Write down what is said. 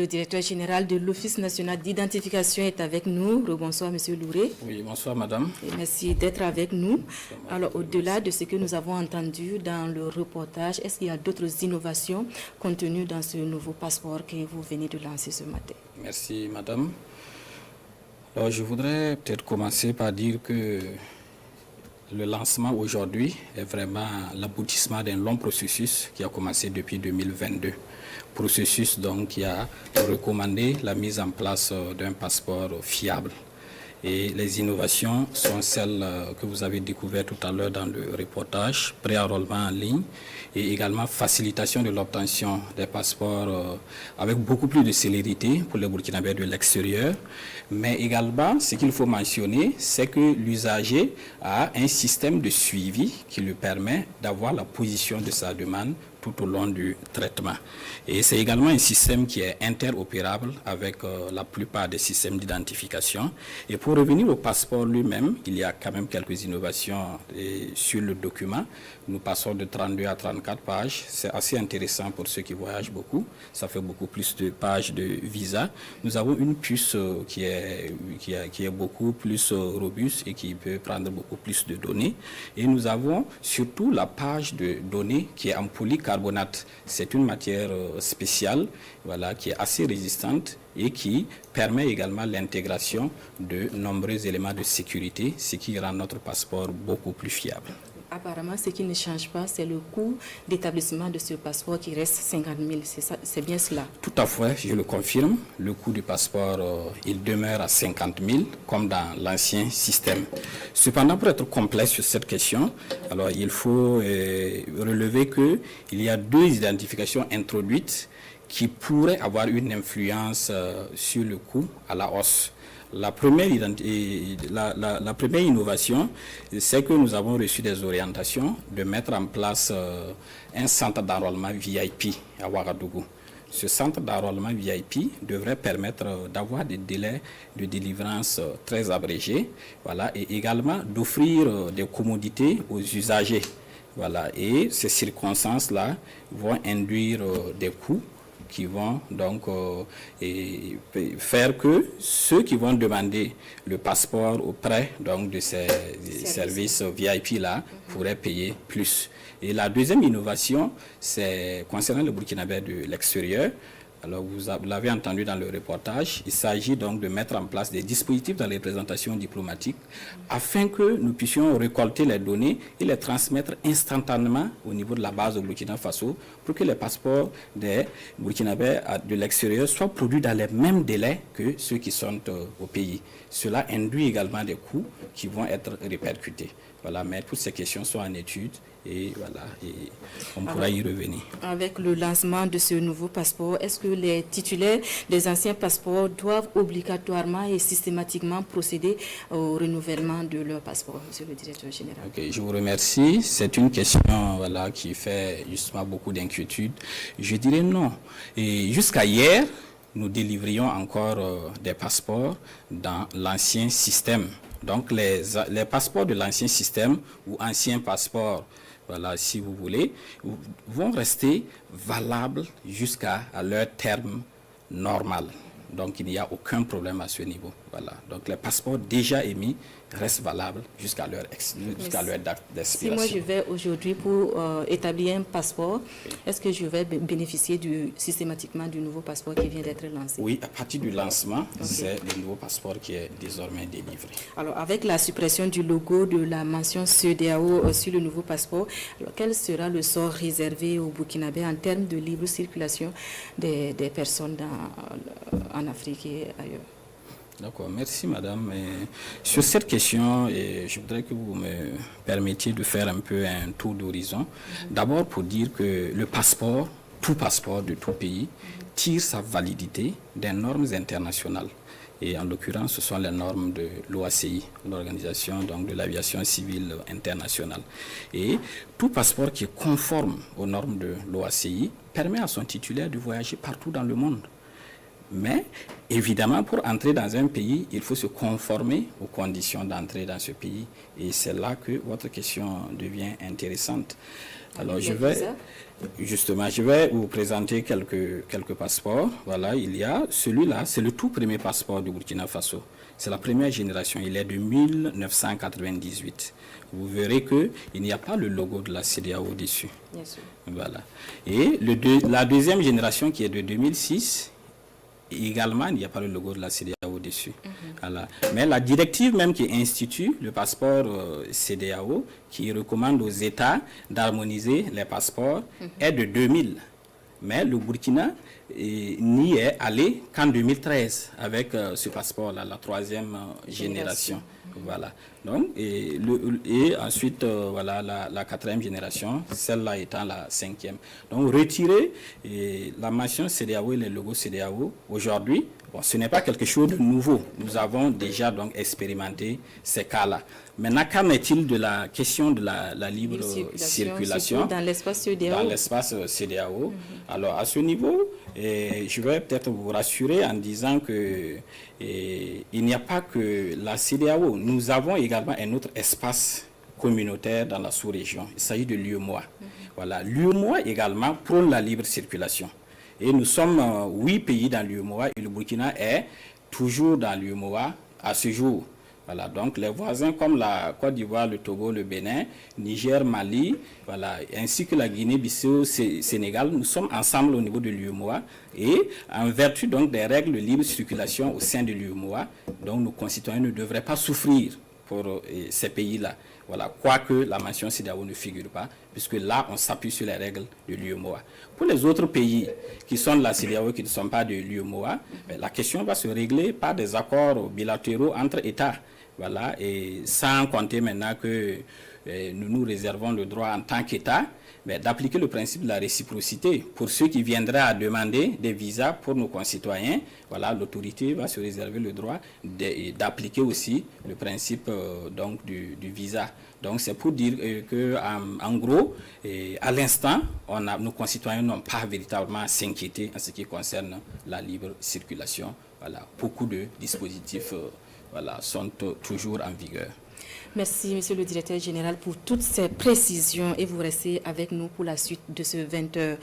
Le directeur général de l'Office national d'identification est avec nous. Bonsoir, Monsieur Louré. Oui, bonsoir, madame. Et merci d'être avec nous. Alors, au-delà de ce que nous avons entendu dans le reportage, est-ce qu'il y a d'autres innovations contenues dans ce nouveau passeport que vous venez de lancer ce matin? Merci, madame. Alors, je voudrais peut-être commencer par dire que le lancement aujourd'hui est vraiment l'aboutissement d'un long processus qui a commencé depuis 2022. Processus donc qui a recommandé la mise en place d'un passeport fiable. Et les innovations sont celles que vous avez découvertes tout à l'heure dans le reportage, pré-enrôlement en ligne et également facilitation de l'obtention des passeports avec beaucoup plus de célérité pour les Burkinabés de l'extérieur. Mais également, ce qu'il faut mentionner, c'est que l'usager a un système de suivi qui lui permet d'avoir la position de sa demande tout au long du traitement. Et c'est également un système qui est interopérable avec la plupart des systèmes d'identification. Et pour revenir au passeport lui-même, il y a quand même quelques innovations sur le document. Nous passons de 32 à 34 pages. C'est assez intéressant pour ceux qui voyagent beaucoup. Ça fait beaucoup plus de pages de visa. Nous avons une puce qui est beaucoup plus robuste et qui peut prendre beaucoup plus de données. Et nous avons surtout la page de données qui est en polycarbonate. C'est une matière spéciale, voilà, qui est assez résistante et qui permet également l'intégration de nombreux éléments de sécurité, ce qui rend notre passeport beaucoup plus fiable. Apparemment, ce qui ne change pas, c'est le coût d'établissement de ce passeport qui reste 50 000. C'est bien cela? Tout à fait, je le confirme. Le coût du passeport, il demeure à 50 000, comme dans l'ancien système. Cependant, pour être complet sur cette question, alors il faut relever qu'il y a deux identifications introduites qui pourraient avoir une influence sur le coût à la hausse. La première innovation, c'est que nous avons reçu des orientations de mettre en place un centre d'enrôlement VIP à Ouagadougou. Ce centre d'enrôlement VIP devrait permettre d'avoir des délais de délivrance très abrégés, voilà, et également d'offrir des commodités aux usagers. Voilà, et ces circonstances-là vont induire des coûts qui vont donc faire que ceux qui vont demander le passeport auprès donc de ces services VIP-là pourraient payer plus. Et la deuxième innovation, c'est concernant le Burkinabé de l'extérieur. Alors, vous l'avez entendu dans le reportage, il s'agit donc de mettre en place des dispositifs dans les représentations diplomatiques afin que nous puissions récolter les données et les transmettre instantanément au niveau de la base au Burkina Faso pour que les passeports des Burkinabés de l'extérieur soient produits dans les mêmes délais que ceux qui sont au pays. Cela induit également des coûts qui vont être répercutés. Voilà, mais toutes ces questions sont en étude et voilà, et on pourra y revenir. Avec le lancement de ce nouveau passeport, est-ce que les titulaires des anciens passeports doivent obligatoirement et systématiquement procéder au renouvellement de leur passeport, monsieur le directeur général? Ok, je vous remercie. C'est une question voilà, qui fait justement beaucoup d'inquiétude. Je dirais non. Et jusqu'à hier, nous délivrions encore des passeports dans l'ancien système. Donc les passeports de l'ancien système ou anciens passeports, voilà, si vous voulez, vont rester valables jusqu'à leur terme normal. Donc il n'y a aucun problème à ce niveau. Voilà. Donc les passeports déjà émis restent valables jusqu'à leur date d'expiration. Si moi je vais aujourd'hui pour établir un passeport, est-ce que je vais bénéficier systématiquement du nouveau passeport qui vient d'être lancé? Oui, à partir du lancement, c'est le nouveau passeport qui est désormais délivré. Alors avec la suppression du logo de la mention CEDEAO sur le nouveau passeport, alors quel sera le sort réservé aux Burkinabés en termes de libre circulation des personnes en Afrique et ailleurs? D'accord, merci madame. Sur cette question, je voudrais que vous me permettiez de faire un peu un tour d'horizon. D'abord pour dire que le passeport, tout passeport de tout pays, tire sa validité des normes internationales. Et en l'occurrence, ce sont les normes de l'OACI, l'Organisation donc, de l'aviation civile internationale. Et tout passeport qui est conforme aux normes de l'OACI permet à son titulaire de voyager partout dans le monde. Mais évidemment, pour entrer dans un pays, il faut se conformer aux conditions d'entrée dans ce pays. Et c'est là que votre question devient intéressante. Alors, je vais vous présenter quelques passeports. Voilà, il y a celui-là, c'est le tout premier passeport du Burkina Faso. C'est la première génération, il est de 1998. Vous verrez qu'il n'y a pas le logo de la CEDEAO dessus. Bien sûr. Voilà. Et la deuxième génération qui est de 2006, également, il n'y a pas le logo de la CEDEAO dessus. Voilà. Mais la directive même qui institue le passeport CEDEAO, qui recommande aux États d'harmoniser les passeports, est de 2000. Mais le Burkina n'y est allé qu'en 2013 avec ce passeport-là, la troisième génération. Voilà. Donc, et ensuite, voilà, la quatrième génération, celle-là étant la cinquième. Donc, retirer la mention CEDEAO et le logo CEDEAO aujourd'hui, bon, ce n'est pas quelque chose de nouveau. Nous avons déjà donc expérimenté ces cas-là. Maintenant, qu'en est-il de la question de la libre circulation dans l'espace CEDEAO? Dans l'espace CEDEAO. Alors, à ce niveau, je vais peut-être vous rassurer en disant que il n'y a pas que la CEDEAO. Nous avons également un autre espace communautaire dans la sous-région. Il s'agit de l'UEMOA. Voilà. L'UEMOA également prône la libre circulation. Et nous sommes 8 pays dans l'UEMOA et le Burkina est toujours dans l'UEMOA à ce jour. Voilà, donc les voisins comme la Côte d'Ivoire, le Togo, le Bénin, Niger, Mali, voilà, ainsi que la Guinée-Bissau, Sénégal, nous sommes ensemble au niveau de l'UEMOA et en vertu donc des règles de libre circulation au sein de l'UEMOA, donc nos concitoyens ne devraient pas souffrir pour ces pays-là. Voilà, quoique la mention CEDEAO ne figure pas, puisque là, on s'appuie sur les règles de l'UEMOA. Pour les autres pays qui sont de la CEDEAO, qui ne sont pas de l'UEMOA, la question va se régler par des accords bilatéraux entre États. Voilà, et sans compter maintenant que nous nous réservons le droit en tant qu'État d'appliquer le principe de la réciprocité. Pour ceux qui viendraient à demander des visas pour nos concitoyens, voilà, l'autorité va se réserver le droit d'appliquer aussi le principe donc du visa. Donc c'est pour dire que en gros, à l'instant, nos concitoyens n'ont pas véritablement à s'inquiéter en ce qui concerne la libre circulation. Voilà, beaucoup de dispositifs voilà, sont toujours en vigueur. Merci, Monsieur le Directeur Général, pour toutes ces précisions et vous restez avec nous pour la suite de ce 20h.